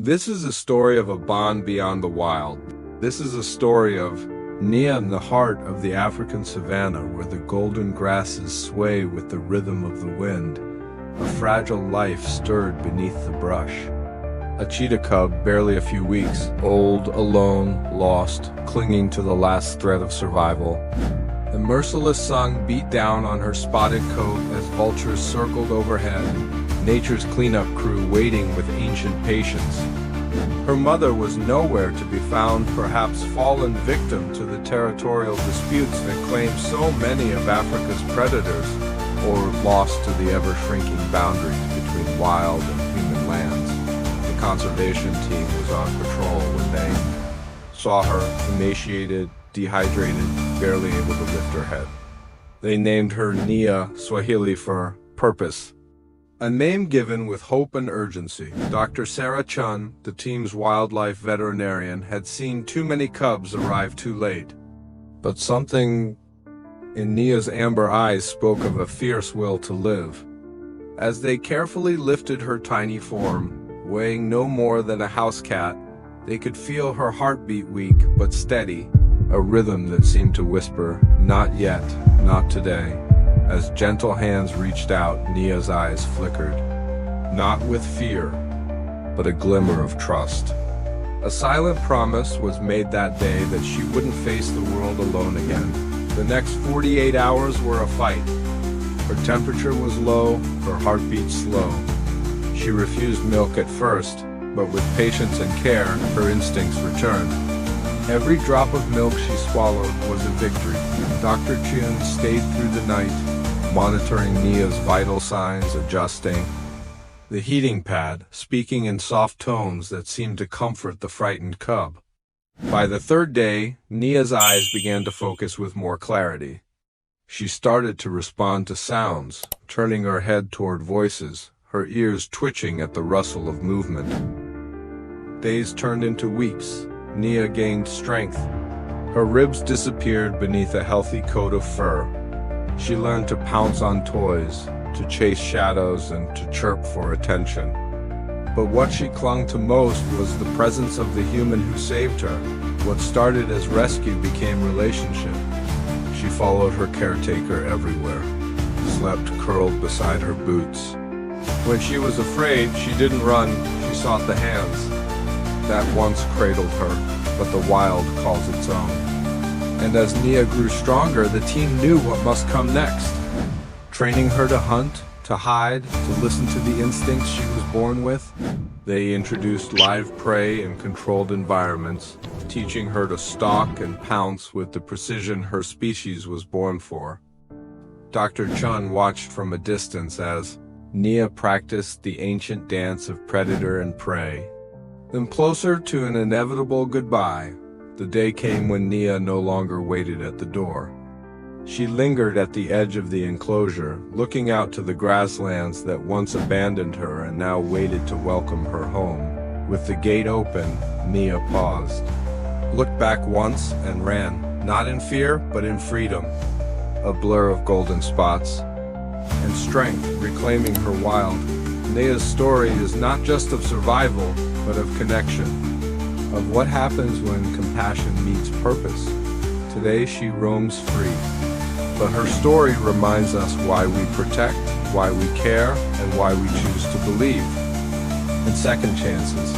This is a story of a bond beyond the wild. This is a story of Nia in the heart of the African savanna, where the golden grasses sway with the rhythm of the wind. A fragile life stirred beneath the brush. A cheetah cub, barely a few weeks old, alone, lost, clinging to the last thread of survival. The merciless sun beat down on her spotted coat as vultures circled overhead, nature's cleanup crew waiting with ancient patience. Her mother was nowhere to be found, perhaps fallen victim to the territorial disputes that claim so many of Africa's predators, or lost to the ever-shrinking boundaries between wild and human lands. The conservation team was on patrol when they saw her, emaciated, dehydrated, barely able to lift her head. They named her Nia, Swahili for purpose, a name given with hope and urgency. Dr. Sarah Chun, the team's wildlife veterinarian, had seen too many cubs arrive too late. But something in Nia's amber eyes spoke of a fierce will to live. As they carefully lifted her tiny form, weighing no more than a house cat, they could feel her heartbeat, weak but steady, a rhythm that seemed to whisper, "Not yet, not today." As gentle hands reached out, Nia's eyes flickered, not with fear, but a glimmer of trust. A silent promise was made that day that she wouldn't face the world alone again. The next 48 hours were a fight. Her temperature was low, her heartbeat slow. She refused milk at first, but with patience and care, her instincts returned. Every drop of milk she swallowed was a victory. Dr. Chun stayed through the night, monitoring Nia's vital signs, adjusting the heating pad, speaking in soft tones that seemed to comfort the frightened cub. By the third day, Nia's eyes began to focus with more clarity. She started to respond to sounds, turning her head toward voices, her ears twitching at the rustle of movement. Days turned into weeks. Nia gained strength. Her ribs disappeared beneath a healthy coat of fur. She learned to pounce on toys, to chase shadows, and to chirp for attention. But what she clung to most was the presence of the human who saved her. What started as rescue became relationship. She followed her caretaker everywhere, slept curled beside her boots. When she was afraid, she didn't run, she sought the hands that once cradled her, but the wild calls its own. And as Nia grew stronger, the team knew what must come next. Training her to hunt, to hide, to listen to the instincts she was born with, they introduced live prey in controlled environments, teaching her to stalk and pounce with the precision her species was born for. Dr. Chun watched from a distance as Nia practiced the ancient dance of predator and prey. Then closer to an inevitable goodbye, the day came when Nia no longer waited at the door. She lingered at the edge of the enclosure, looking out to the grasslands that once abandoned her and now waited to welcome her home. With the gate open, Nia paused, looked back once, and ran, not in fear, but in freedom. A blur of golden spots and strength reclaiming her wild. Nia's story is not just of survival, but of connection, of what happens when compassion meets purpose. Today she roams free, but her story reminds us why we protect, why we care, and why we choose to believe in second chances.